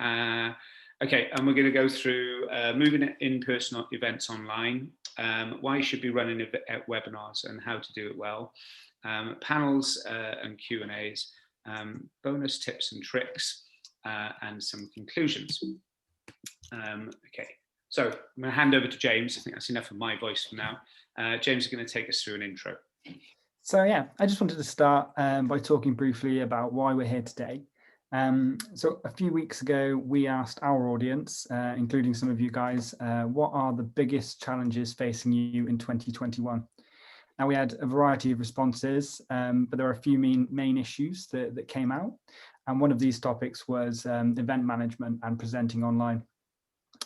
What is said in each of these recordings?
Okay, and we're going to go through moving in-person events online, why you should be running webinars and how to do it well, panels and Q&As, bonus tips and tricks, and some conclusions. Okay, so I'm going to hand over to James. I think that's enough of my voice for now. James is going to take us through an intro. So yeah, I just wanted to start by talking briefly about why we're here today. So a few weeks ago, we asked our audience, including some of you guys, what are the biggest challenges facing you in 2021? Now, we had a variety of responses, but there are a few main issues that came out. And one of these topics was event management and presenting online.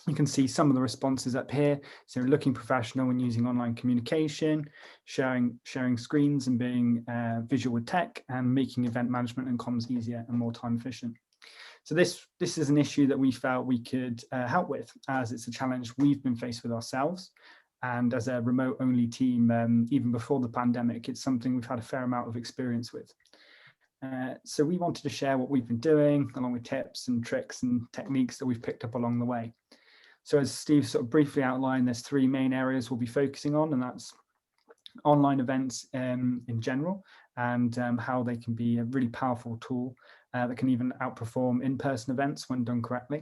You can see some of the responses up here. So looking professional when using online communication, sharing screens and being visual with tech, and making event management and comms easier and more time efficient. So this is an issue that we felt we could help with, as it's a challenge we've been faced with ourselves. And as a remote only team, even before the pandemic, it's something we've had a fair amount of experience with. So we wanted to share what we've been doing, along with tips and tricks and techniques that we've picked up along the way. So as Steve sort of briefly outlined, there's three main areas we'll be focusing on, and that's online events in general, and how they can be a really powerful tool that can even outperform in-person events when done correctly.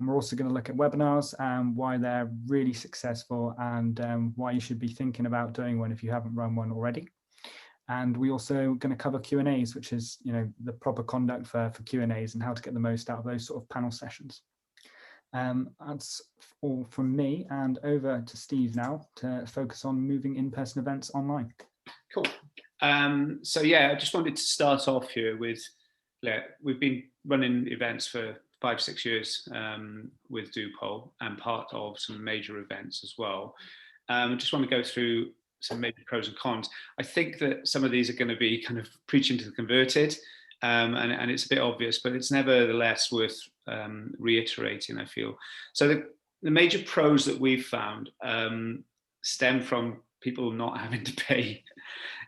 And we're also going to look at webinars and why they're really successful, and why you should be thinking about doing one if you haven't run one already. And we also going to cover Q&As, which is, the proper conduct for Q&As and how to get the most out of those sort of panel sessions. That's all from me, and over to Steve now to focus on moving in-person events online. Cool. So yeah, I just wanted to start off here with, we've been running events for 5-6 years with doopoll, and part of some major events as well. I just want to go through some major pros and cons. I think that some of these are going to be kind of preaching to the converted, and it's a bit obvious, but it's nevertheless worth reiterating, I feel. So the major pros that we've found stem from people not having to pay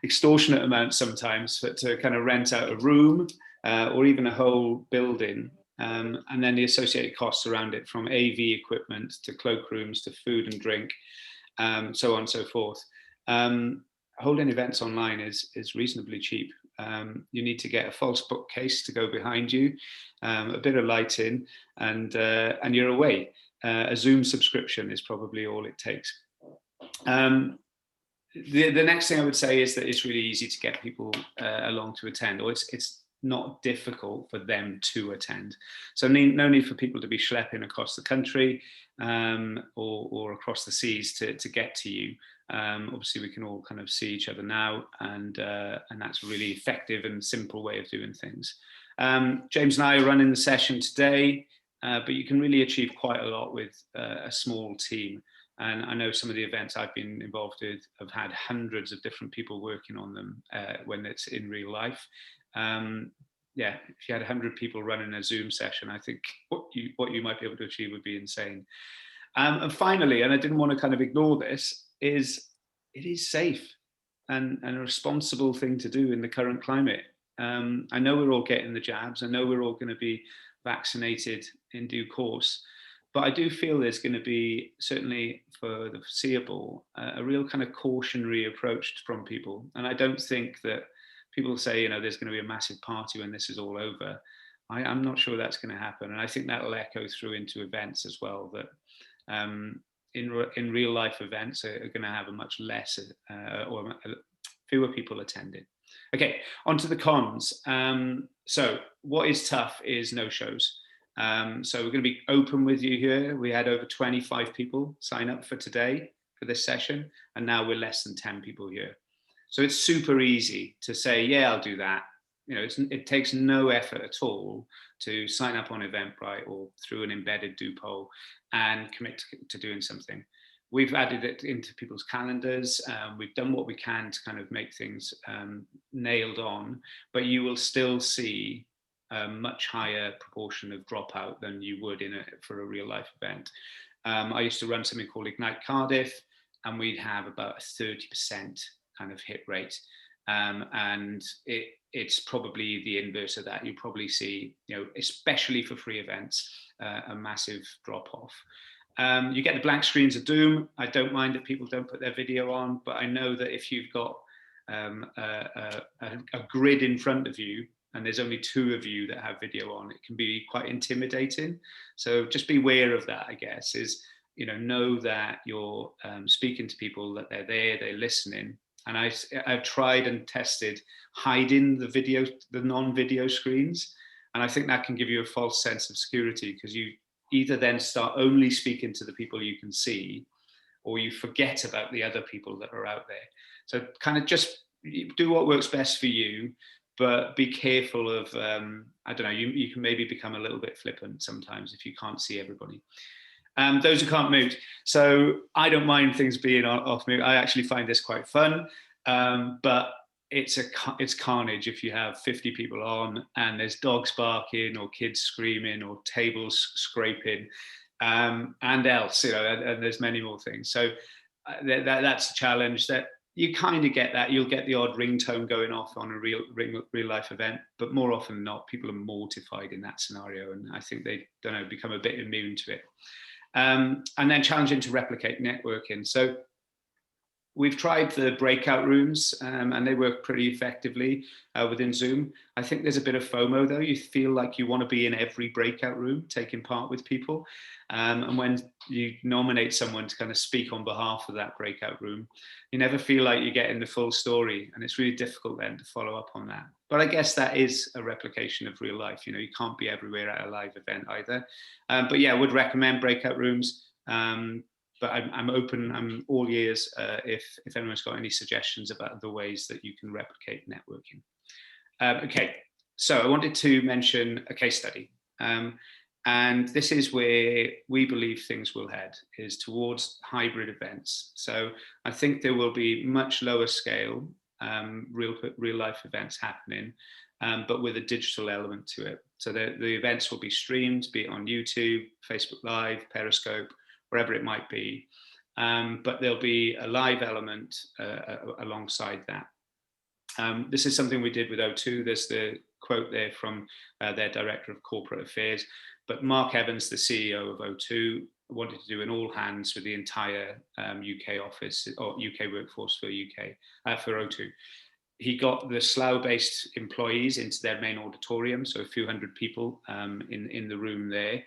extortionate amounts sometimes to kind of rent out a room or even a whole building, and then the associated costs around it, from AV equipment to cloakrooms to food and drink, so on and so forth. Holding events online is reasonably cheap. You need to get a false bookcase to go behind you, a bit of lighting, and you're away. A Zoom subscription is probably all it takes. The next thing I would say is that it's really easy to get people along to attend, or it's not difficult for them to attend. So no need for people to be schlepping across the country or across the seas to get to you. Obviously, we can all kind of see each other now, and that's a really effective and simple way of doing things. James and I are running the session today, but you can really achieve quite a lot with a small team. And I know some of the events I've been involved with have had hundreds of different people working on them when it's in real life. Yeah, if you had 100 people running a Zoom session, I think what you might be able to achieve would be insane. And finally, and I didn't want to kind of ignore this, it is safe and a responsible thing to do in the current climate. I know we're all getting the jabs. I know we're all going to be vaccinated in due course, but I do feel there's going to be, certainly for the foreseeable, a real kind of cautionary approach from people. And I don't think that people say, there's going to be a massive party when this is all over. I'm not sure that's going to happen. And I think that'll echo through into events as well, that in real life events are going to have a much less or fewer people attending. Okay, on to the cons. So what is tough is no-shows. So we're going to be open with you here. We had over 25 people sign up for today for this session, and now we're less than 10 people here. So it's super easy to say, yeah, I'll do that. It takes no effort at all to sign up on Eventbrite or through an embedded doopoll and commit to doing something. We've added it into people's calendars. We've done what we can to kind of make things nailed on, but you will still see a much higher proportion of dropout than you would for a real life event. I used to run something called Ignite Cardiff, and we'd have about a 30% kind of hit rate. And it's probably the inverse of that. You probably see, especially for free events, a massive drop off. You get the blank screens of doom. I don't mind that people don't put their video on, but I know that if you've got a grid in front of you and there's only 2 of you that have video on, it can be quite intimidating. So just be aware of that, I guess, is, know that you're speaking to people, that they're there, they're listening. And I've tried and tested hiding the non-video screens. And I think that can give you a false sense of security, because you either then start only speaking to the people you can see, or you forget about the other people that are out there. So kind of just do what works best for you, but be careful of, I don't know, you can maybe become a little bit flippant sometimes if you can't see everybody. Those who can't mute. So I don't mind things being off mute. I actually find this quite fun, but it's carnage if you have 50 people on and there's dogs barking or kids screaming or tables scraping, and else, and there's many more things. So that's a challenge. That you kind of get that. You'll get the odd ringtone going off on a real life event, but more often than not, people are mortified in that scenario, and I think they become a bit immune to it. And then challenging to replicate networking. So we've tried the breakout rooms, and they work pretty effectively within Zoom. I think there's a bit of FOMO though. You feel like you want to be in every breakout room, taking part with people. And when you nominate someone to kind of speak on behalf of that breakout room, you never feel like you're getting the full story. And it's really difficult then to follow up on that. But I guess that is a replication of real life. You can't be everywhere at a live event either. But yeah, I would recommend breakout rooms. But I'm open, I'm all ears if anyone's got any suggestions about the ways that you can replicate networking. Okay, so I wanted to mention a case study. And this is where we believe things will head, is towards hybrid events. So I think there will be much lower scale real life events happening, but with a digital element to it. So the events will be streamed, be it on YouTube, Facebook Live, Periscope, wherever it might be. But there'll be a live element alongside that. This is something we did with O2. There's the quote there from their Director of Corporate Affairs. But Mark Evans, the CEO of O2, wanted to do an all hands with the entire UK office or UK workforce for O2. He got the Slough-based employees into their main auditorium, so a few hundred people in the room there,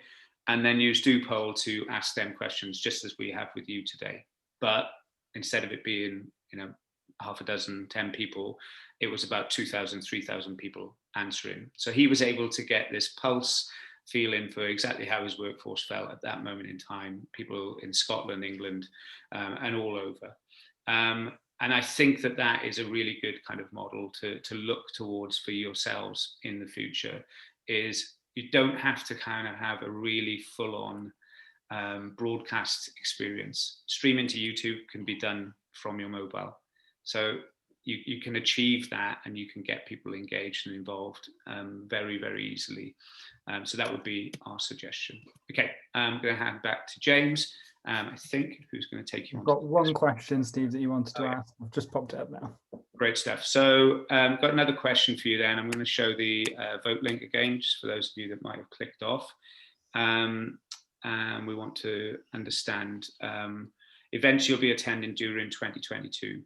and then used doopoll to ask them questions, just as we have with you today. But instead of it being, half a dozen, 10 people, it was about 2,000, 3,000 people answering. So he was able to get this pulse feeling for exactly how his workforce felt at that moment in time, people in Scotland, England, and all over. And I think that is a really good kind of model to look towards for yourselves in the future, is you don't have to kind of have a really full-on broadcast experience. Streaming to YouTube can be done from your mobile. So you can achieve that, and you can get people engaged and involved very, very easily. So that would be our suggestion. Okay, I'm going to hand back to James. I think, who's going to take you on? I've got one question, Steve, that you wanted to ask. I've just popped it up now. Great stuff. So got another question for you then. I'm going to show the vote link again, just for those of you that might have clicked off. And we want to understand events you'll be attending during 2022.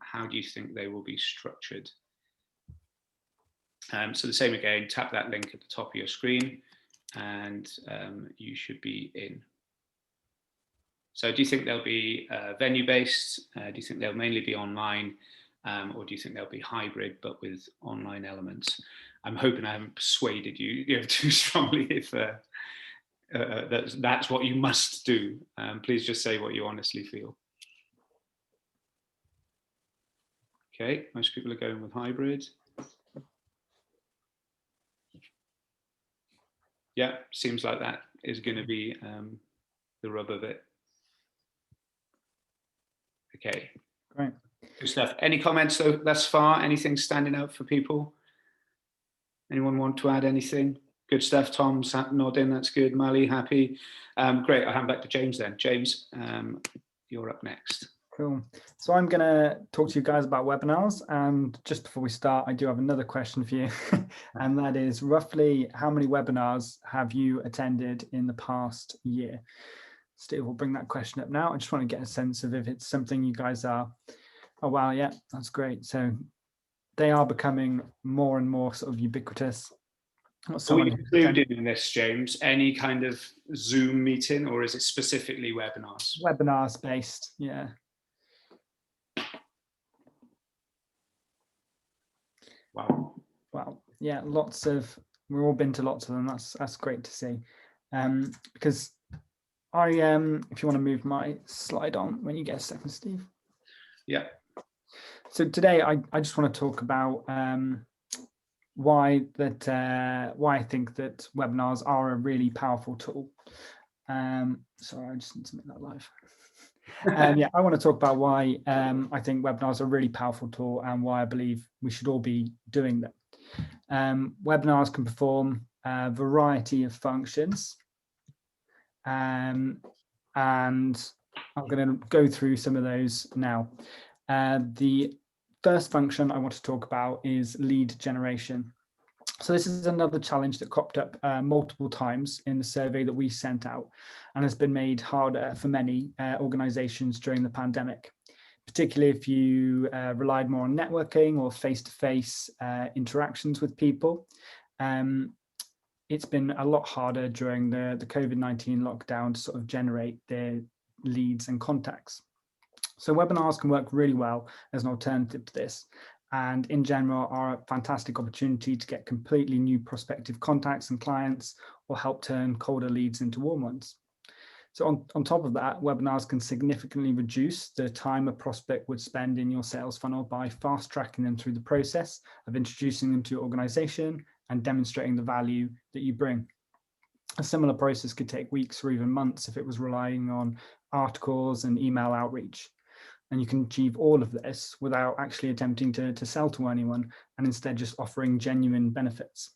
How do you think they will be structured? So the same again, tap that link at the top of your screen and you should be in. So do you think they'll be venue-based? Do you think they'll mainly be online? Or do you think they'll be hybrid, but with online elements? I'm hoping I haven't persuaded you, too strongly if that's what you must do. Please just say what you honestly feel. Okay, most people are going with hybrid. Yeah, seems like that is going to be the rub of it. Okay. Great. Good stuff. Any comments thus far? Anything standing out for people? Anyone want to add anything? Good stuff. Tom's nodding. That's good. Mali, happy. Great. I'll hand back to James then. James, you're up next. Cool. So I'm going to talk to you guys about webinars. And just before we start, I do have another question for you. And that is, roughly how many webinars have you attended in the past year? Steve will bring that question up now. I just want to get a sense of if it's something you guys are, oh, wow, yeah, that's great. So they are becoming more and more sort of ubiquitous. Are we including in this, James, any kind of Zoom meeting, or is it specifically webinars? Webinars based, yeah. Wow. Wow. Yeah, we've all been to lots of them. That's great to see. Because I if you want to move my slide on when you get a second, Steve. Yeah. So today I just want to talk about why I think that webinars are a really powerful tool. Sorry, I just need to make that live. Yeah, I want to talk about why I think webinars are a really powerful tool and why I believe we should all be doing them. Webinars can perform a variety of functions, and I'm going to go through some of those now. The first function I want to talk about is lead generation. So this is another challenge that cropped up multiple times in the survey that we sent out and has been made harder for many organizations during the pandemic, particularly if you relied more on networking or face-to-face interactions with people. It's been a lot harder during the COVID-19 lockdown to sort of generate their leads and contacts. So webinars can work really well as an alternative to this, and in general are a fantastic opportunity to get completely new prospective contacts and clients, or help turn colder leads into warm ones. So on top of that, webinars can significantly reduce the time a prospect would spend in your sales funnel by fast tracking them through the process of introducing them to your organization and demonstrating the value that you bring. A similar process could take weeks or even months if it was relying on articles and email outreach. And you can achieve all of this without actually attempting to sell to anyone, and instead just offering genuine benefits.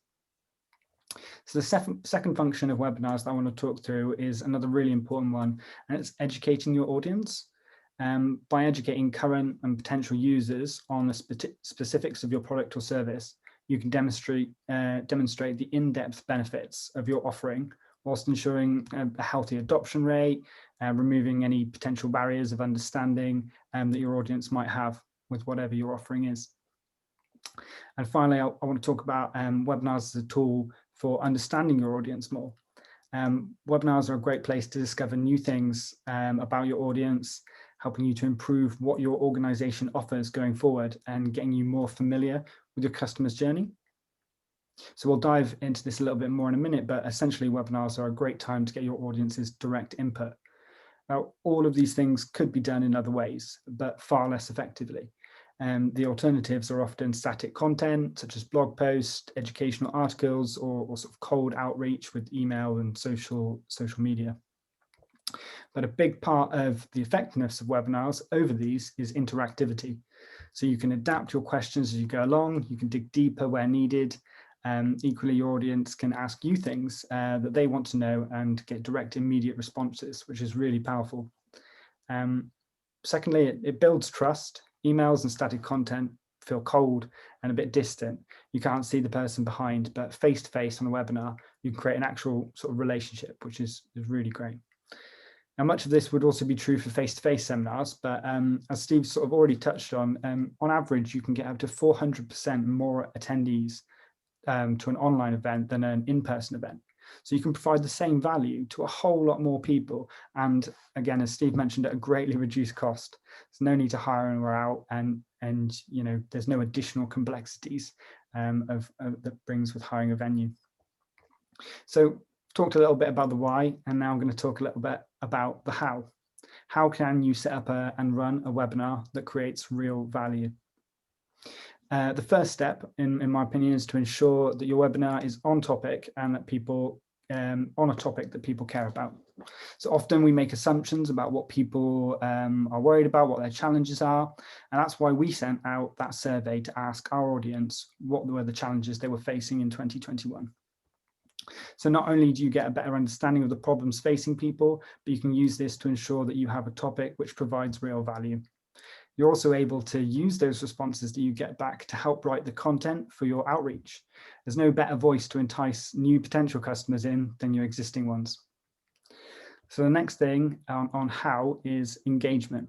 So the second function of webinars that I want to talk through is another really important one, and it's educating your audience. By educating current and potential users on the specifics of your product or service, you can demonstrate the in-depth benefits of your offering, whilst ensuring a healthy adoption rate, removing any potential barriers of understanding that your audience might have with whatever your offering is. And finally, I want to talk about webinars as a tool for understanding your audience more. Webinars are a great place to discover new things about your audience, helping you to improve what your organization offers going forward and getting you more familiar with your customer's journey. So we'll dive into this a little bit more in a minute, but essentially webinars are a great time to get your audience's direct input. Now, all of these things could be done in other ways, but far less effectively. The alternatives are often static content, such as blog posts, educational articles, or sort of cold outreach with email and social media. But a big part of the effectiveness of webinars over these is interactivity. So you can adapt your questions as you go along, you can dig deeper where needed. Equally, your audience can ask you things that they want to know and get direct, immediate responses, which is really powerful. Secondly, it builds trust. Emails and static content feel cold and a bit distant. You can't see the person behind, but face-to-face on a webinar, you can create an actual sort of relationship, which is really great. Now, much of this would also be true for face-to-face seminars, but as Steve sort of already touched on average, you can get up to 400% more attendees to an online event than an in-person event. So you can provide the same value to a whole lot more people. And again, as Steve mentioned, at a greatly reduced cost. There's no need to hire anyone out, and you know, there's no additional complexities that brings with hiring a venue. So talked a little bit about the why, and now I'm going to talk a little bit about the how. How can you set up and run a webinar that creates real value? The first step, in my opinion, is to ensure that your webinar is on topic and that people on a topic that people care about. So often we make assumptions about what people are worried about, what their challenges are, and that's why we sent out that survey to ask our audience what were the challenges they were facing in 2021. So not only do you get a better understanding of the problems facing people, but you can use this to ensure that you have a topic which provides real value. You're also able to use those responses that you get back to help write the content for your outreach. There's no better voice to entice new potential customers in than your existing ones. So the next thing on how is engagement.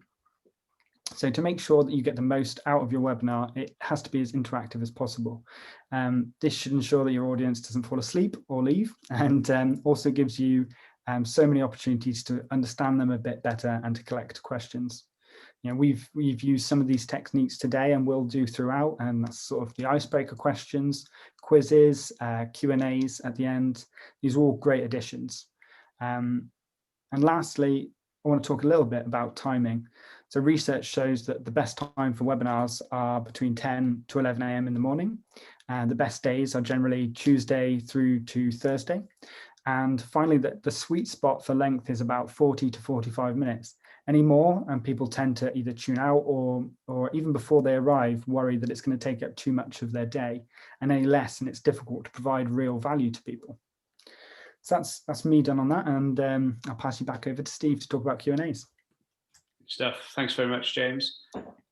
So to make sure that you get the most out of your webinar, it has to be as interactive as possible. This should ensure that your audience doesn't fall asleep or leave, and also gives you so many opportunities to understand them a bit better and to collect questions. You know, we've used some of these techniques today and will do throughout, and that's sort of the icebreaker questions, quizzes, Q&As at the end. These are all great additions. And lastly, I want to talk a little bit about timing. So research shows that the best time for webinars are between 10 to 11 a.m. in the morning. And the best days are generally Tuesday through to Thursday. And finally, the sweet spot for length is about 40 to 45 minutes. Any more, and people tend to either tune out or even before they arrive, worry that it's going to take up too much of their day, and any less, and it's difficult to provide real value to people. So that's me done on that, and I'll pass you back over to Steve to talk about Q&As. Stuff. Thanks very much, James.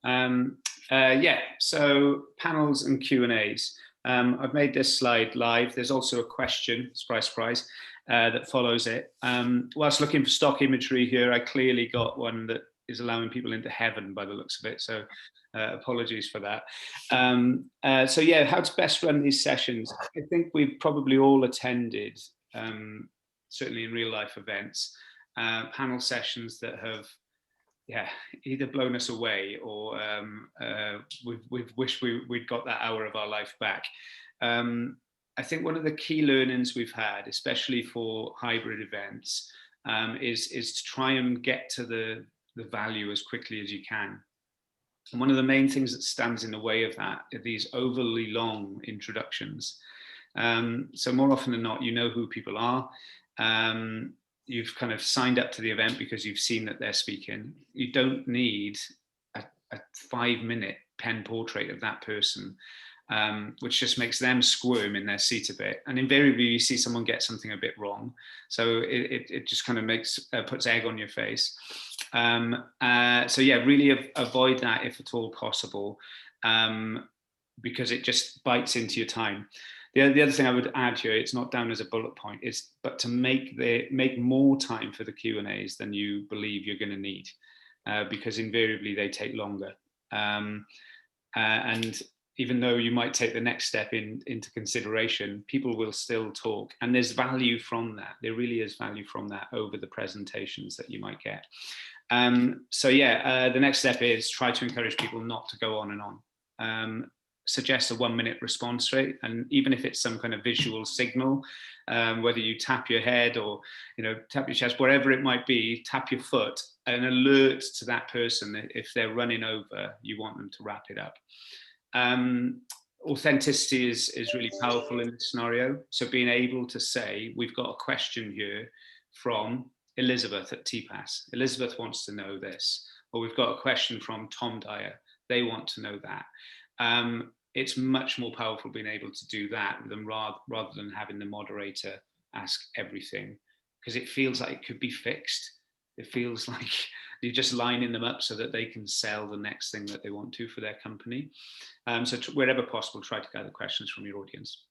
Yeah, so panels and Q&As. I've made this slide live. There's also a question, surprise, surprise, that follows it. Whilst looking for stock imagery here, I clearly got one that is allowing people into heaven by the looks of it. So apologies for that. So yeah, how to best run these sessions. I think we've probably all attended, certainly in real life events, panel sessions that have either blown us away or we've wished we'd got that hour of our life back. I think one of the key learnings we've had, especially for hybrid events, is to try and get to the value as quickly as you can. And one of the main things that stands in the way of that are these overly long introductions. So more often than not, you know who people are. You've kind of signed up to the event because you've seen that they're speaking. You don't need a 5-minute pen portrait of that person, which just makes them squirm in their seat a bit. And invariably you see someone get something a bit wrong. So it just kind of puts egg on your face. So yeah, really avoid that if at all possible, because it just bites into your time. The other thing I would add here, it's not down as a bullet point, but to make more time for the Q&As than you believe you're going to need, because invariably they take longer. And even though you might take the next step into consideration, people will still talk, and there's value from that. There really is value from that over the presentations that you might get. So yeah, the next step is try to encourage people not to go on and on. Suggest a 1-minute response rate, and even if it's some kind of visual signal, whether you tap your head or tap your chest, wherever it might be, tap your foot, an alert to that person. If they're running over, you want them to wrap it up. Authenticity is really powerful in this scenario. So being able to say, we've got a question here from Elizabeth at TPAS. Elizabeth wants to know this, or we've got a question from Tom Dyer. They want to know that. It's much more powerful being able to do that rather than having the moderator ask everything, because it feels like it could be fixed. It feels like you're just lining them up so that they can sell the next thing that they want to for their company. So wherever possible, try to gather questions from your audience.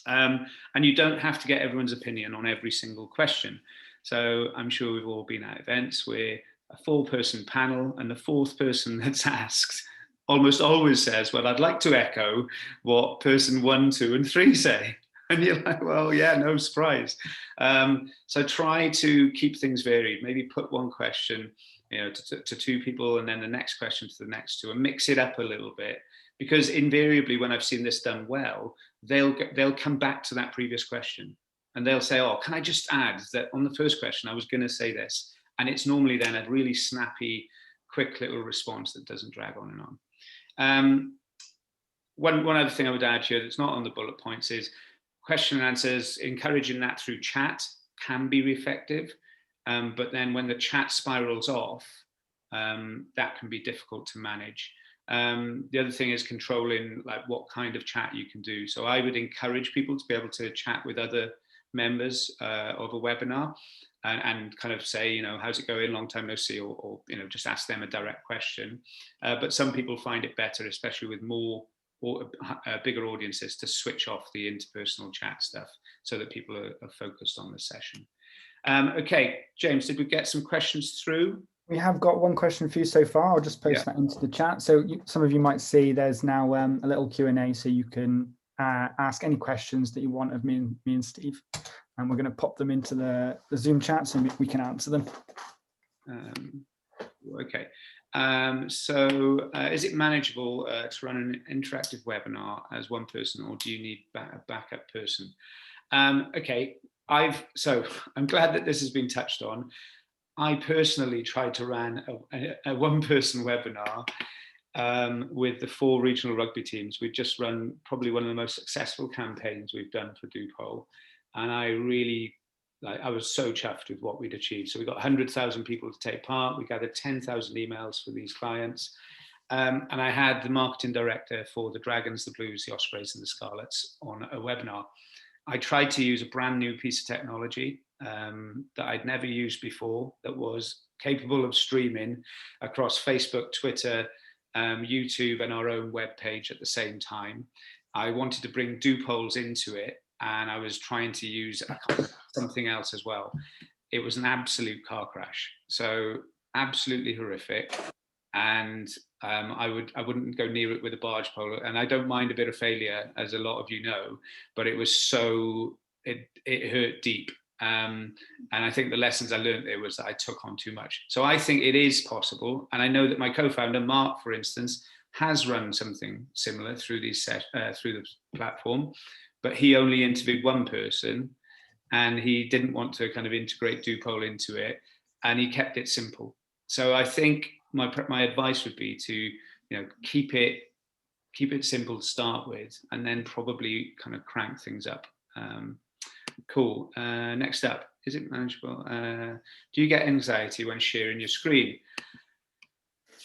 And you don't have to get everyone's opinion on every single question. So I'm sure we've all been at events where a 4-person panel and the 4th person that's asked almost always says, well, I'd like to echo what person 1, 2, and 3 say. And you're like, well, yeah, no surprise. So try to keep things varied. Maybe put one question to 2 people, and then the next question to the next 2, and mix it up a little bit. Because invariably, when I've seen this done well, they'll come back to that previous question. And they'll say, oh, can I just add that on the first question, I was going to say this. And it's normally then a really snappy, quick little response that doesn't drag on and on. One other thing I would add here that's not on the bullet points is question and answers. Encouraging that through chat can be effective, but then when the chat spirals off, that can be difficult to manage. The other thing is controlling like what kind of chat you can do. So I would encourage people to be able to chat with other members of a webinar and kind of say, you know, how's it going? Long time no see, or you know, just ask them a direct question. But some people find it better, especially with more or bigger audiences, to switch off the interpersonal chat stuff so that people are focused on the session. Okay, James, did we get some questions through? We have got one question for you so far. I'll just post that into the chat. So some of you might see there's now a little Q&A, so you can ask any questions that you want of me and Steve. And we're going to pop them into the Zoom chat so we can answer them. Okay. So is it manageable to run an interactive webinar as one person, or do you need a backup person? Okay, I'm glad that this has been touched on. I personally tried to run a one-person webinar with the 4 regional rugby teams. We've just run probably one of the most successful campaigns we've done for doopoll, and I was so chuffed with what we'd achieved. So we got 100,000 people to take part. We gathered 10,000 emails for these clients. And I had the marketing director for the Dragons, the Blues, the Ospreys and the Scarlets on a webinar. I tried to use a brand new piece of technology that I'd never used before, that was capable of streaming across Facebook, Twitter, YouTube and our own webpage at the same time. I wanted to bring doopolls into it, and I was trying to use something else as well. It was an absolute car crash, so absolutely horrific. And I wouldn't go near it with a barge pole. And I don't mind a bit of failure, as a lot of you know, but it was it hurt deep. And I think the lessons I learned there was that I took on too much. So I think it is possible. And I know that my co-founder, Mark, for instance, has run something similar through through the platform, but he only interviewed one person, and he didn't want to kind of integrate doopoll into it, and he kept it simple. So I think my advice would be to, keep it simple to start with, and then probably kind of crank things up. Cool. Next up, is it manageable? Do you get anxiety when sharing your screen?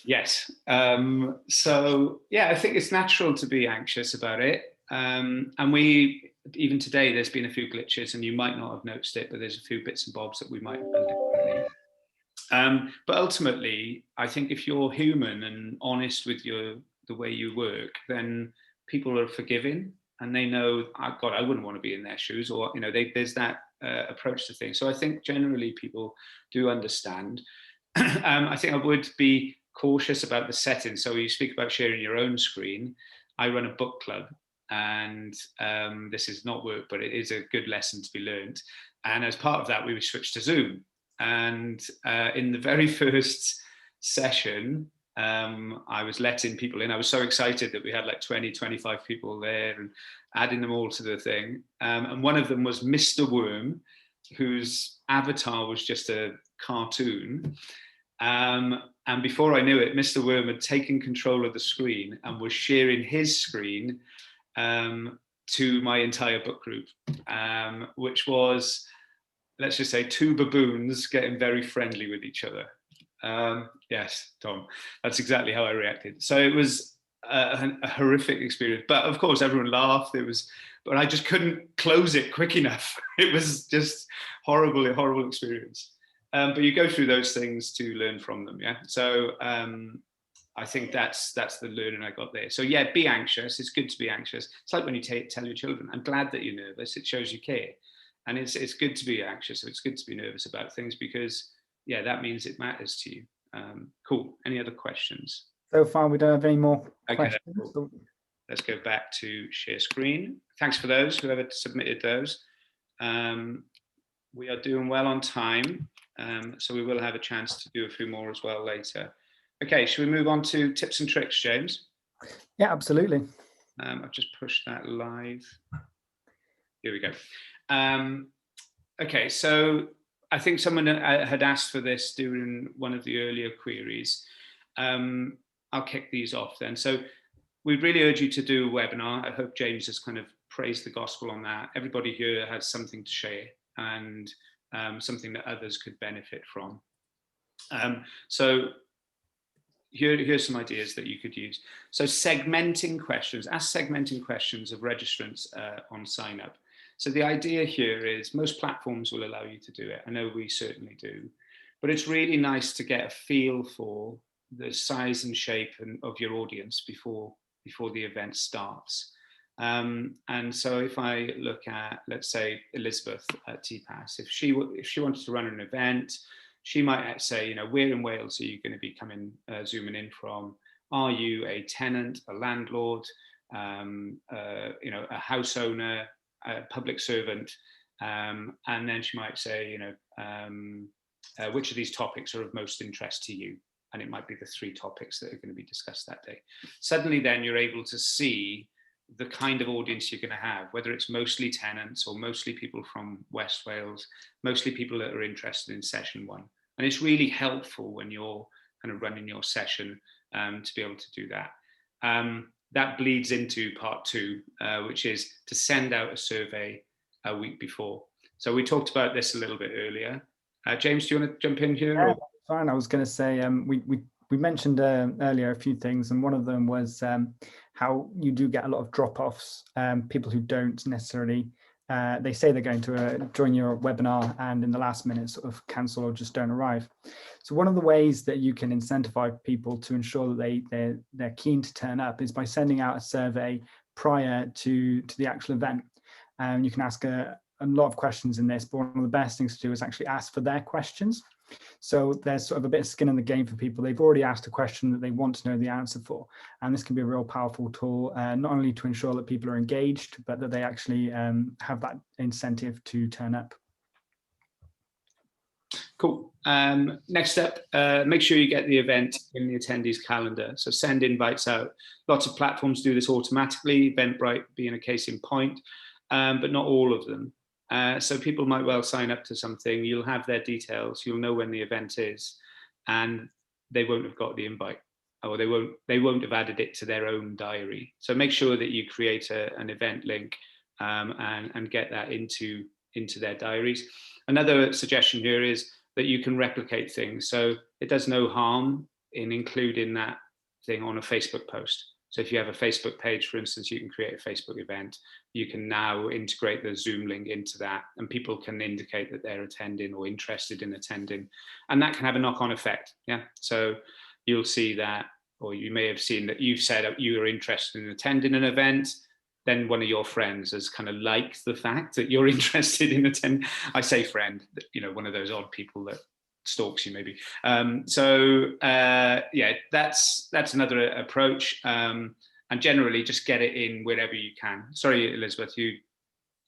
Yes. So yeah, I think it's natural to be anxious about it. And even today, there's been a few glitches, and you might not have noticed it, but there's a few bits and bobs that we might have done differently. But ultimately, I think if you're human and honest with the way you work, then people are forgiving, and they know, oh, God, I wouldn't want to be in their shoes, or there's that approach to things. So I think generally people do understand. I think I would be cautious about the settings. So you speak about sharing your own screen. I run a book club, and this is not work, but it is a good lesson to be learned. And as part of that, we switched to Zoom. And in the very first session, I was letting people in. I was so excited that we had like 20, 25 people there, and adding them all to the thing. And one of them was Mr. Worm, whose avatar was just a cartoon. And before I knew it, Mr. Worm had taken control of the screen and was sharing his screen to my entire book group, which was, let's just say, 2 baboons getting very friendly with each other. Yes, Tom, that's exactly how I reacted. So it was a horrific experience, but of course everyone laughed. But I just couldn't close it quick enough. It was just a horrible experience. But you go through those things to learn from them, yeah. So I think that's the learning I got there. So yeah, be anxious. It's good to be anxious. It's like when you tell your children, "I'm glad that you're nervous." It shows you care. And it's good to be anxious. So it's good to be nervous about things, because, yeah, that means it matters to you. Cool. Any other questions? So far, we don't have any more questions. Cool. Let's go back to share screen. Thanks for those, whoever submitted those. We are doing well on time, so we will have a chance to do a few more as well later. Okay, should we move on to tips and tricks, James? Yeah, absolutely. I've just pushed that live. Here we go. Okay, so I think someone had asked for this during one of the earlier queries. I'll kick these off then. So we really urge you to do a webinar. I hope James has kind of praised the gospel on that. Everybody here has something to share, and something that others could benefit from. So here's some ideas that you could use. So segmenting questions, ask segmenting questions of registrants on sign up. So the idea here is most platforms will allow you to do it. I know we certainly do, but it's really nice to get a feel for the size and shape of your audience before the event starts. And so if I look at, let's say, Elizabeth at TPAS, if she wanted to run an event, she might say, you know, where in Wales are you going to be zooming in from? Are you a tenant, a landlord, you know, a house owner, a public servant? And then she might say, you know, which of these topics are of most interest to you? And it might be the 3 topics that are going to be discussed that day. Suddenly then you're able to see the kind of audience you're going to have, whether it's mostly tenants or mostly people from West Wales, mostly people that are interested in session 1. And it's really helpful when you're kind of running your session to be able to do that. That bleeds into part 2, which is to send out a survey a week before. So we talked about this a little bit earlier. James, do you want to jump in here? Yeah, fine. I was going to say, we mentioned earlier a few things, and one of them was how you do get a lot of drop-offs, people who don't necessarily, they say they're going to join your webinar and in the last minute sort of cancel or just don't arrive. So one of the ways that you can incentivize people to ensure that they're keen to turn up is by sending out a survey prior to the actual event. You can ask a lot of questions in this, but one of the best things to do is actually ask for their questions. So there's sort of a bit of skin in the game for people. They've already asked a question that they want to know the answer for. And this can be a real powerful tool, not only to ensure that people are engaged, but that they actually have that incentive to turn up. Cool. Next up, make sure you get the event in the attendees calendar. So send invites out. Lots of platforms do this automatically, Eventbrite being a case in point, but not all of them. So people might well sign up to something, you'll have their details, you'll know when the event is, and they won't have got the invite, or they won't have added it to their own diary. So make sure that you create an event link and get that into their diaries. Another suggestion here is that you can replicate things. So it does no harm in including that thing on a Facebook post. So if you have a Facebook page, for instance, you can create a Facebook event. You can now integrate the Zoom link into that, and people can indicate that they're attending or interested in attending. And that can have a knock-on effect. Yeah. So you'll see that, or you may have seen that you've said that you are interested in attending an event. Then one of your friends has kind of liked the fact that you're interested in attending. I say friend, you know, one of those odd people that stalks you maybe. Yeah, that's another approach. And generally just get it in wherever you can. Sorry, Elizabeth, you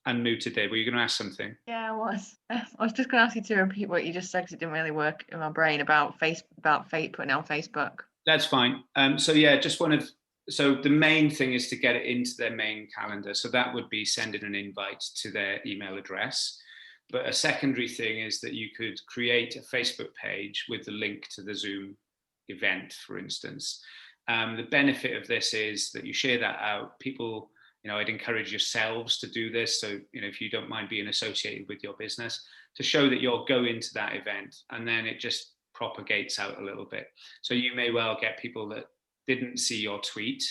unmuted there. Were you going to ask something? Yeah, I was. I was just going to ask you to repeat what you just said, because it didn't really work in my brain about putting it on Facebook. That's fine. So yeah, so the main thing is to get it into their main calendar. So that would be sending an invite to their email address. But a secondary thing is that you could create a Facebook page with the link to the Zoom event, for instance. The benefit of this is that you share that out. People, you know, I'd encourage yourselves to do this. So, you know, if you don't mind being associated with your business, to show that you're going to that event, and then it just propagates out a little bit. So you may well get people that didn't see your tweet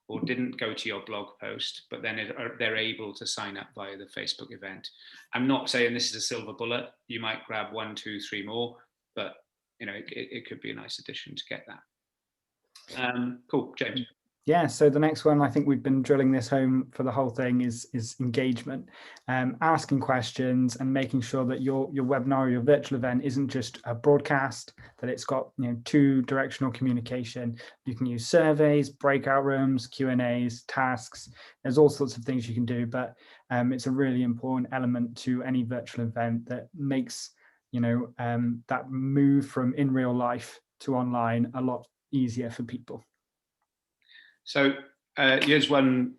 or didn't go to your blog post, but then they're able to sign up via the Facebook event. I'm not saying this is a silver bullet. You might grab 1, 2, 3 more, but you know, it could be a nice addition to get that. Cool, James. Yeah, so the next one, I think we've been drilling this home for the whole thing, is engagement, asking questions and making sure that your webinar or your virtual event isn't just a broadcast, that it's got, you know, 2-directional communication. You can use surveys, breakout rooms, Q&As, tasks. There's all sorts of things you can do, but it's a really important element to any virtual event that makes, you know, that move from in real life to online a lot easier for people. So here's one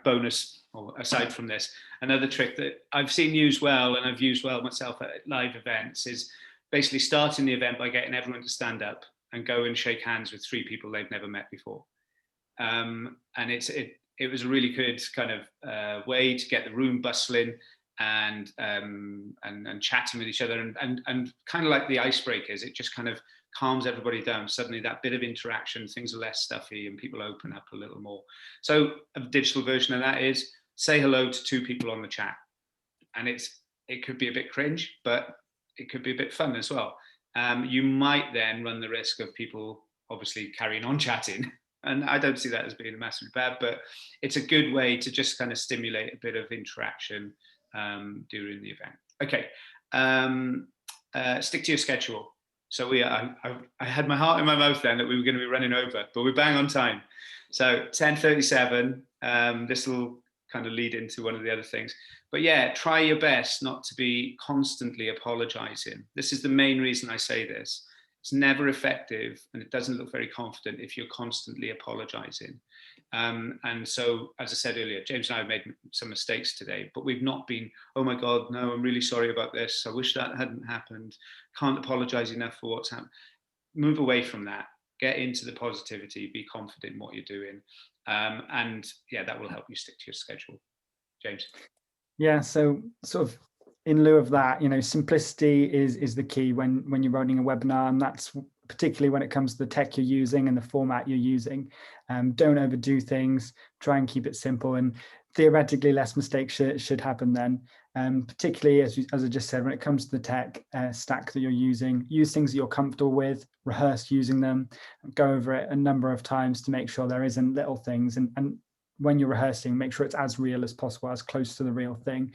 bonus, or aside from this, another trick that I've seen used well, and I've used well myself at live events, is basically starting the event by getting everyone to stand up and go and shake hands with 3 people they've never met before. And it was a really good kind of way to get the room bustling and chatting with each other, and kind of like the icebreakers. It just kind of calms everybody down. Suddenly that bit of interaction, things are less stuffy and people open up a little more. So a digital version of that is say hello to 2 people on the chat. and it could be a bit cringe, but it could be a bit fun as well. You might then run the risk of people obviously carrying on chatting, and I don't see that as being massively bad, but it's a good way to just kind of stimulate a bit of interaction during the event. Okay, stick to your schedule. So I had my heart in my mouth then that we were going to be running over, but we're bang on time. So 10:37, this will kind of lead into one of the other things. But yeah, try your best not to be constantly apologizing. This is the main reason I say this. It's never effective, and it doesn't look very confident if you're constantly apologizing. And so, as I said earlier, James and I have made some mistakes today, but we've not been, oh my God, no, I'm really sorry about this. I wish that hadn't happened. Can't apologize enough for what's happened. Move away from that. Get into the positivity. Be confident in what you're doing. And yeah, that will help you stick to your schedule. James. Yeah, so sort of in lieu of that, simplicity is the key when you're running a webinar, and that's particularly when it comes to the tech you're using and the format you're using. Don't overdo things. Try and keep it simple, and theoretically less mistakes should happen then. Particularly as I just said, when it comes to the tech stack that you're using, use things that you're comfortable with, rehearse using them, go over it a number of times to make sure there isn't little things, and when you're rehearsing, make sure it's as real as possible, as close to the real thing.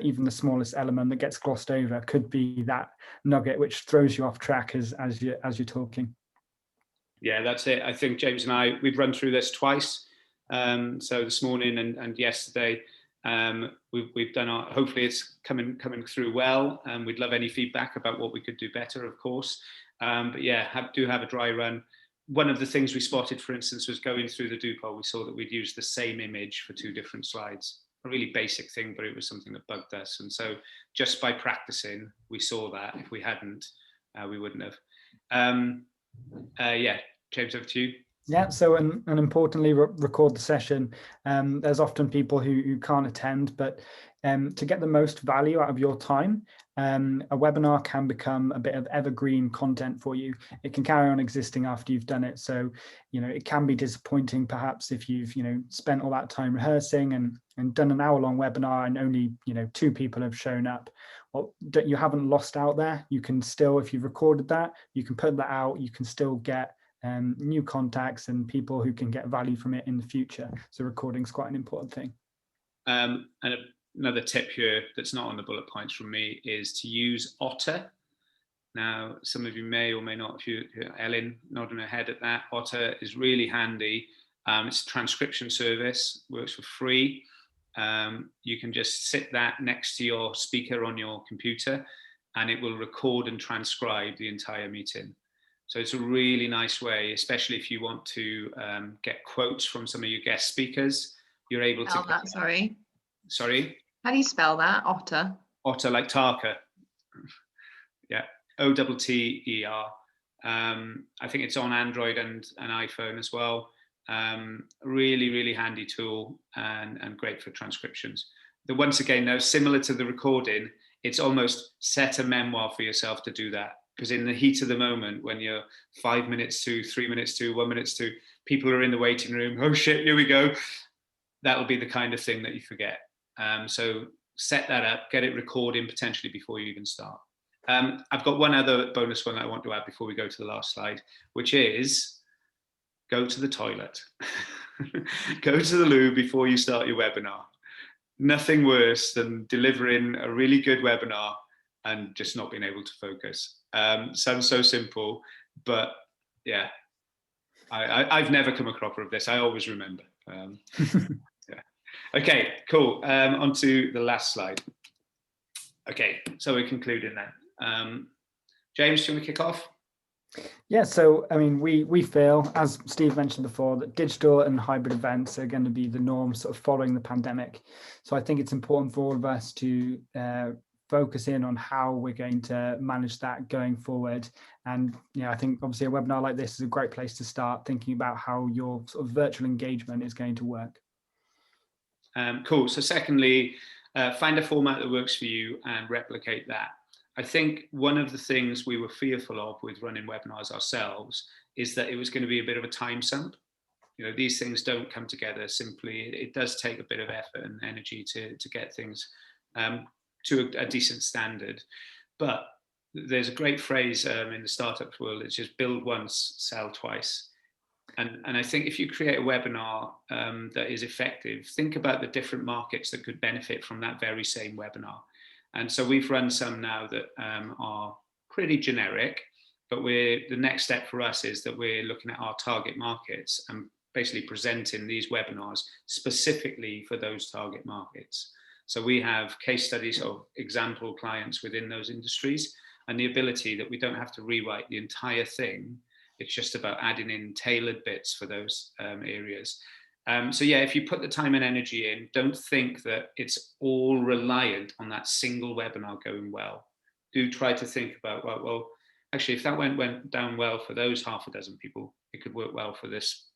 Even the smallest element that gets glossed over could be that nugget which throws you off track as you're talking. Yeah, that's it. I think James and we've run through this twice. So this morning and yesterday, we've done our, hopefully it's coming through well. We'd love any feedback about what we could do better, of course. But yeah, do have a dry run. One of the things we spotted, for instance, was going through the doopoll, we saw that we'd used the same image for 2 different slides. A really basic thing, but it was something that bugged us. And so just by practicing, we saw that. If we hadn't, we wouldn't have. Yeah, James, over to you. Yeah, so and importantly, record the session. There's often people who can't attend, but to get the most value out of your time, a webinar can become a bit of evergreen content for you. It can carry on existing after you've done it. So, it can be disappointing perhaps if you've, spent all that time rehearsing and done an hour-long webinar and only, 2 people have shown up. Well, you haven't lost out there. You can still, if you've recorded that, you can put that out, you can still get new contacts and people who can get value from it in the future. So recording is quite an important thing. And another tip here that's not on the bullet points from me is to use Otter. Now, some of you may or may not, if you Ellen nodding her head at that, Otter is really handy. It's a transcription service, works for free. You can just sit that next to your speaker on your computer and it will record and transcribe the entire meeting. So it's a really nice way, especially if you want to get quotes from some of your guest speakers. You're able to. That, sorry. Sorry? How do you spell that? Otter? Otter, like Tarka. Yeah, Otter. I think it's on Android and iPhone as well. Really, really handy tool and great for transcriptions. Once again, though, similar to the recording, it's almost set a memoir for yourself to do that. Because in the heat of the moment, when you're 5 minutes to, 3 minutes to, 1 minute to, people are in the waiting room, oh shit, here we go. That'll be the kind of thing that you forget. So set that up, get it recording potentially before you even start. I've got one other bonus one I want to add before we go to the last slide, which is go to the toilet. Go to the loo before you start your webinar. Nothing worse than delivering a really good webinar and just not being able to focus. Sounds so simple, but yeah, I've never come across this. I always remember. Yeah. Okay, cool. On to the last slide. Okay, so we're concluding then. James, do you want to kick off? Yeah, so I mean, we feel, as Steve mentioned before, that digital and hybrid events are going to be the norm sort of following the pandemic. So I think it's important for all of us to focus in on how we're going to manage that going forward. And I think obviously a webinar like this is a great place to start thinking about how your sort of virtual engagement is going to work. Cool. So secondly, find a format that works for you and replicate that. I think one of the things we were fearful of with running webinars ourselves is that it was going to be a bit of a time sump. These things don't come together simply. It does take a bit of effort and energy to get things to a decent standard. But there's a great phrase in the startup world, it's just build once, sell twice. And I think if you create a webinar that is effective, think about the different markets that could benefit from that very same webinar. And so we've run some now that are pretty generic, but the next step for us is that we're looking at our target markets and basically presenting these webinars specifically for those target markets. So we have case studies of example clients within those industries, and the ability that we don't have to rewrite the entire thing. It's just about adding in tailored bits for those areas. So yeah, if you put the time and energy in, don't think that it's all reliant on that single webinar going well. Do try to think about, well, actually, if that went down well for those half a dozen people, it could work well for this,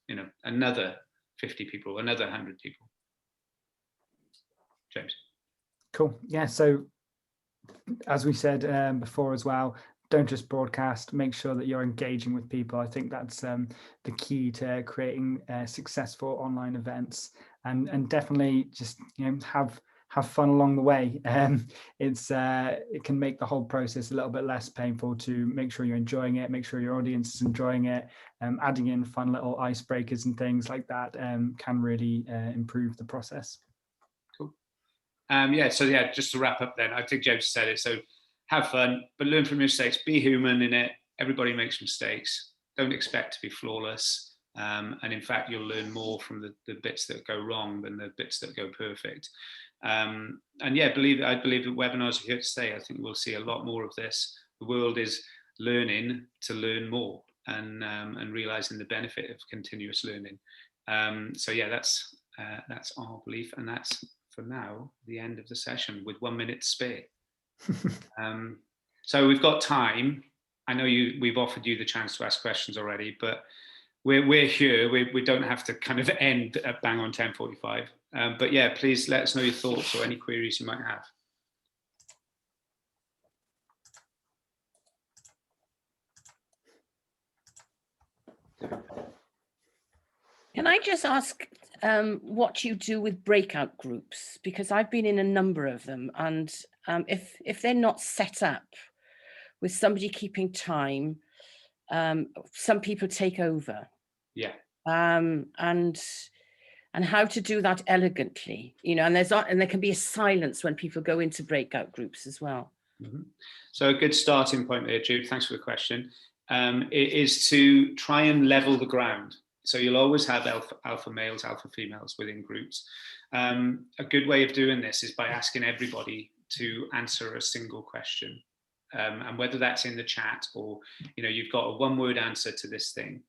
another 50 people, another 100 people. James. Cool. Yeah. So as we said before as well, don't just broadcast, make sure that you're engaging with people. I think that's the key to creating successful online events, and definitely just have fun along the way. It can make the whole process a little bit less painful to make sure you're enjoying it, make sure your audience is enjoying it. Adding in fun little icebreakers and things like that can really improve the process. Cool. So just to wrap up then, I think James said it. So have fun, but learn from your mistakes. Be human in it. Everybody makes mistakes. Don't expect to be flawless. And in fact, you'll learn more from the bits that go wrong than the bits that go perfect. And yeah, I believe that webinars are here to stay. I think we'll see a lot more of this. The world is learning to learn more and realizing the benefit of continuous learning. So yeah, that's our belief, and that's for now the end of the session with 1 minute to spare. So we've got time. I know we've offered you the chance to ask questions already, but we're here. We don't have to kind of end at bang on 10:45. But yeah, please let us know your thoughts or any queries you might have. Can I just ask what you do with breakout groups? Because I've been in a number of them, and if they're not set up with somebody keeping time, some people take over. Yeah. And how to do that elegantly, and there can be a silence when people go into breakout groups as well. Mm-hmm. So a good starting point there, Jude. Thanks for the question. It is to try and level the ground. So you'll always have alpha males, alpha females within groups. A good way of doing this is by asking everybody to answer a single question. And whether that's in the chat or, you've got a one-word answer to this thing.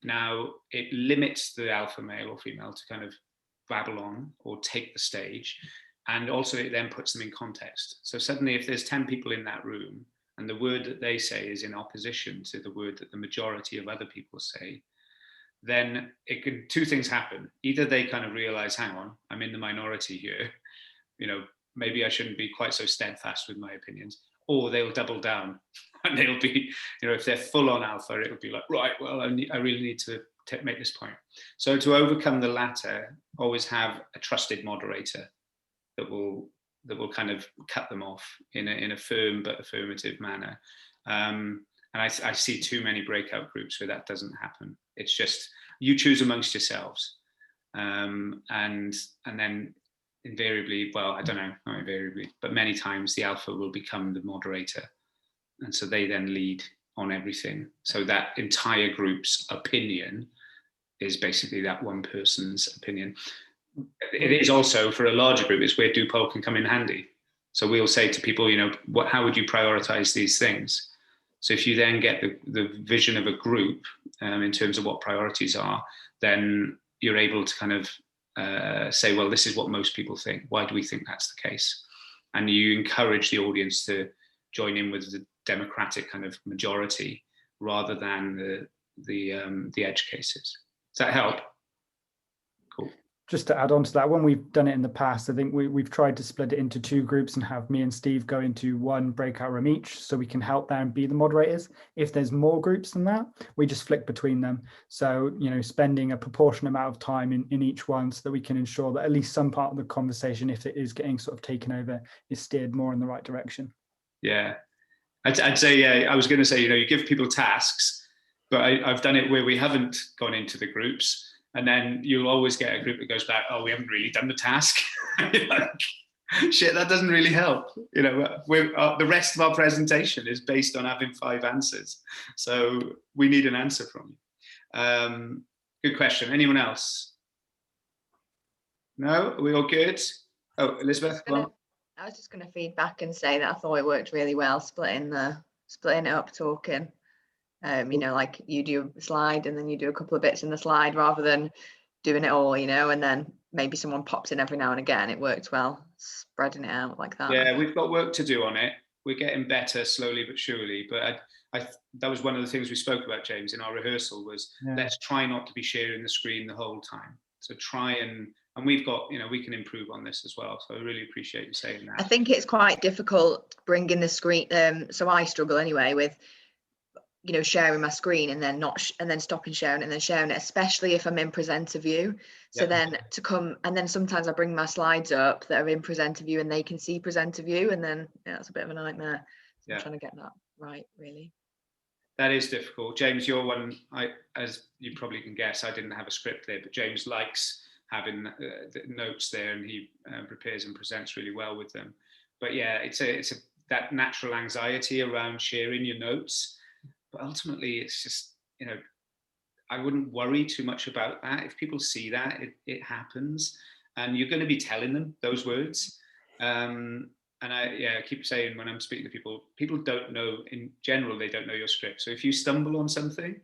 Now, it limits the alpha male or female to kind of babble on or take the stage. And also it then puts them in context. So suddenly if there's 10 people in that room and the word that they say is in opposition to the word that the majority of other people say, then two things happen. Either they kind of realize, hang on, I'm in the minority here. Maybe I shouldn't be quite so steadfast with my opinions, or they'll double down and they'll be, if they're full on alpha, it'll be like, right, well, I really need to make this point. So to overcome the latter, always have a trusted moderator that will kind of cut them off in a firm but affirmative manner. And I see too many breakout groups where that doesn't happen. It's just you choose amongst yourselves, and then invariably, well, I don't know, not invariably, but many times the alpha will become the moderator, and so they then lead on everything. So that entire group's opinion is basically that one person's opinion. It is also, for a larger group, it's where doopoll can come in handy. So we'll say to people, how would you prioritize these things? So if you then get the vision of a group in terms of what priorities are, then you're able to kind of say, well, this is what most people think. Why do we think that's the case? And you encourage the audience to join in with the democratic kind of majority rather than the edge cases. Does that help? Cool. just to add on to that, when we've done it in the past, I think we've tried to split it into 2 groups and have me and Steve go into 1 breakout room each, so we can help there and be the moderators. If there's more groups than that, we just flick between them. So, you know, spending a proportionate amount of time in each one so that we can ensure that at least some part of the conversation, if it is getting sort of taken over, is steered more in the right direction. Yeah, I'd say, yeah, I was going to say, you know, you give people tasks, but I've done it where we haven't gone into the groups. And then you'll always get a group that goes back, oh, we haven't really done the task. Like, shit, that doesn't really help. You know, the rest of our presentation is based on having 5 answers. So we need an answer from you. Good question. Anyone else? No? Are we all good? Oh, Elizabeth, go on. I was just going to feed back and say that I thought it worked really well, splitting it up, talking. You know, like you do a slide and then you do a couple of bits in the slide rather than doing it all, you know, and then maybe someone pops in every now and again. It worked well, spreading it out like that. Yeah, we've got work to do on it. We're getting better slowly but surely. But that was one of the things we spoke about, James, in our rehearsal was let's try not to be sharing the screen the whole time. So try and we've got, you know, we can improve on this as well. So I really appreciate you saying that. I think it's quite difficult bringing the screen. So I struggle anyway with, you know, sharing my screen and then and then stopping sharing and then sharing it, especially if I'm in presenter view. So then to come, and then sometimes I bring my slides up that are in presenter view and they can see presenter view, and then it's a bit of a nightmare. So I'm trying to get that right, really. That is difficult. James, you're one, as you probably can guess, I didn't have a script there, but James likes having the notes there, and he prepares and presents really well with them. But yeah, it's that natural anxiety around sharing your notes. But ultimately, it's just, you know, I wouldn't worry too much about that. If people see that, it happens, and you're going to be telling them those words. And I keep saying when I'm speaking to people don't know, in general, they don't know your script. So if you stumble on something,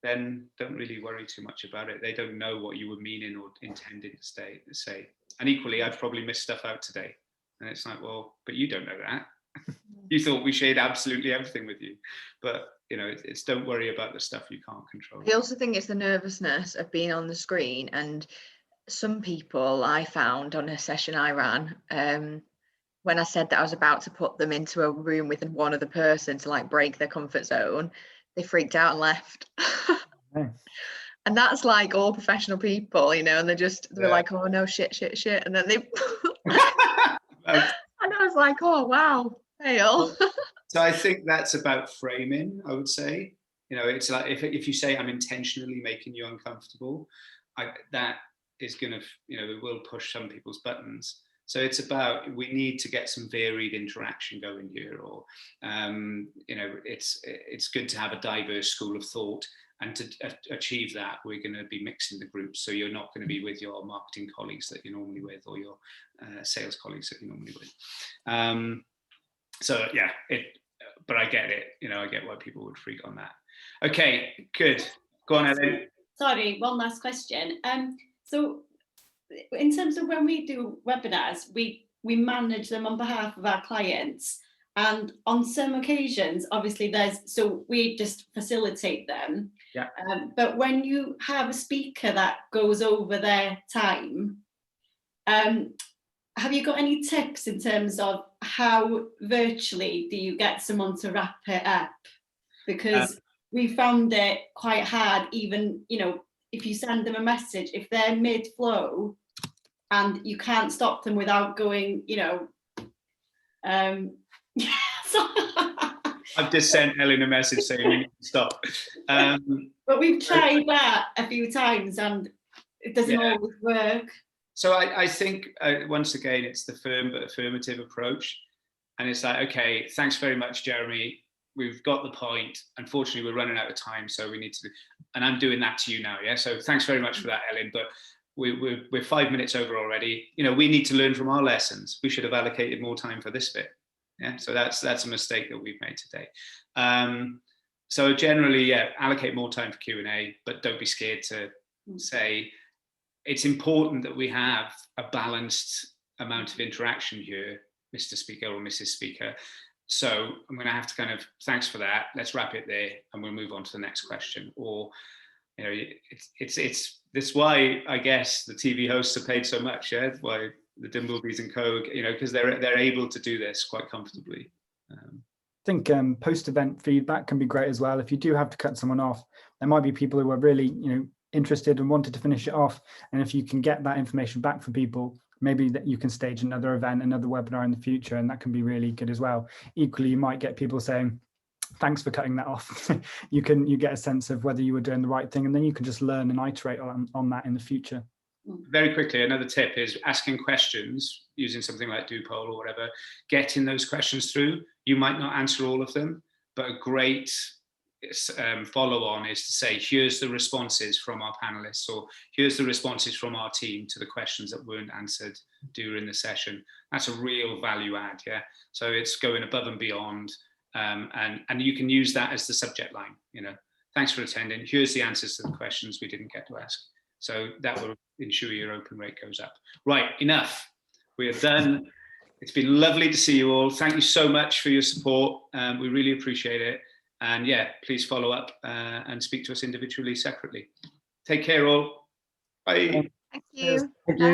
then don't really worry too much about it. They don't know what you were meaning or intending to say. And equally, I've probably missed stuff out today. And it's like, well, but you don't know that. You thought we shared absolutely everything with you. But, you know, it's don't worry about the stuff you can't control. I also think it's the nervousness of being on the screen. And some people I found on a session I ran, when I said that I was about to put them into a room with one other person to like break their comfort zone, they freaked out and left. And that's like all professional people, you know, and they're like, oh no, shit. And then they, and I was like, oh, wow, fail. So I think that's about framing, I would say. You know, it's like if you say I'm intentionally making you uncomfortable, that is going to, you know, it will push some people's buttons. So it's about, we need to get some varied interaction going here, or, you know, it's good to have a diverse school of thought. And to achieve that, we're going to be mixing the groups. So you're not going to be with your marketing colleagues that you're normally with, or your sales colleagues that you're normally with. So yeah, but I get it. You know, I get why people would freak on that. Okay, good. Go on, Ellen. Sorry, one last question. So in terms of when we do webinars, we manage them on behalf of our clients. And on some occasions, obviously so we just facilitate them. Yeah. But when you have a speaker that goes over their time, have you got any tips in terms of how virtually do you get someone to wrap it up? Because we found it quite hard, even, you know, if you send them a message, if they're mid-flow and you can't stop them without going, you know, I've just sent Ellen a message saying you need to stop. But we've tried that a few times and it doesn't always work. So I think, once again, it's the firm but affirmative approach. And it's like, okay, thanks very much, Jeremy. We've got the point. Unfortunately, we're running out of time, so we need to, and I'm doing that to you now, yeah? So thanks very much for that, Ellen. But we're 5 minutes over already. You know, we need to learn from our lessons. We should have allocated more time for this bit. Yeah, so that's a mistake that we've made today. So generally, allocate more time for Q&A, but don't be scared to say, it's important that we have a balanced amount of interaction here, Mr. Speaker or Mrs. Speaker. So I'm going to have to kind of, thanks for that, let's wrap it there and we'll move on to the next question. Or you know, it's this why I guess the TV hosts are paid so much. Yeah, why the Dimblebees and co, you know, because they're able to do this quite comfortably. I think post-event feedback can be great as well. If you do have to cut someone off, there might be people who are really, you know, interested and wanted to finish it off. And if you can get that information back from people, maybe that you can stage another event, another webinar in the future, and that can be really good as well. Equally, you might get people saying, thanks for cutting that off. You get a sense of whether you were doing the right thing, and then you can just learn and iterate on that in the future. Very quickly, another tip is asking questions using something like doopoll or whatever, getting those questions through. You might not answer all of them, but a great follow on is to say, here's the responses from our panelists, or here's the responses from our team to the questions that weren't answered during the session. That's a real value add, yeah? So it's going above and beyond, and you can use that as the subject line, you know, thanks for attending, here's the answers to the questions we didn't get to ask. So that will ensure your open rate goes up. Right, enough. We are done. It's been lovely to see you all. Thank you so much for your support. We really appreciate it. And yeah, please follow up and speak to us individually, separately. Take care all. Bye. Thank you. Thank you.